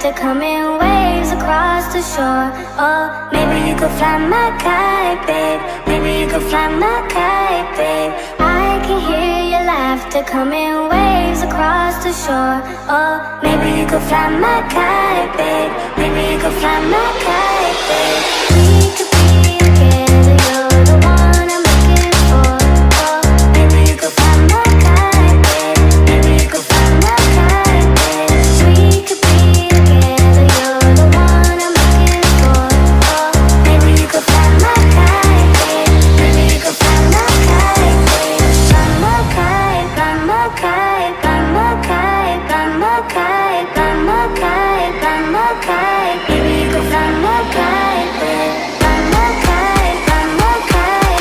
laughter coming waves across the shore. Oh, maybe you could fly my kite, babe. Maybe you could fly my kite, babe. I can hear your laughter coming waves across the shore. Oh, maybe you could fly my kite, babe. Maybe you could fly my kite, babe. We could be together, you're the one I'm looking for. Oh, maybe you could fly my kite, babe. Maybe you could fly my kite, babe. We could be together, you're the one I'm looking for. Oh, maybe you could fly my kite, babe. Maybe you could fly my kite, babe. Fly my kite, fly my kite, fly my kite, fly my kite, fly my kite, fly my kite. Maybe you could fly my kite, babe. Fly my kite, fly my kite, fly my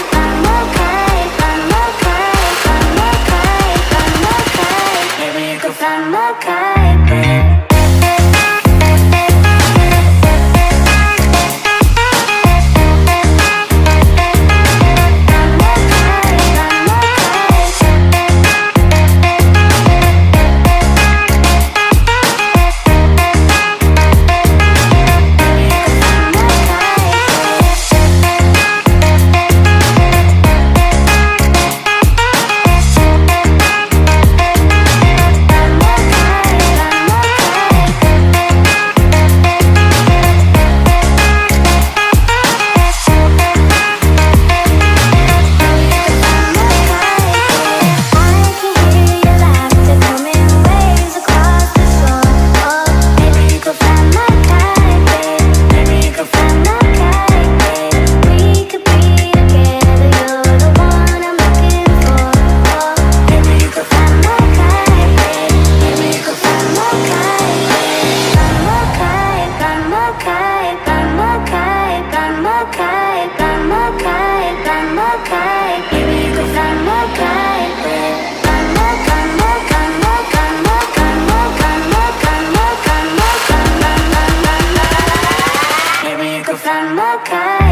kite, fly my kite, fly my kite, fly my kite. Maybe you could fly my kite, babe. Fly my kite.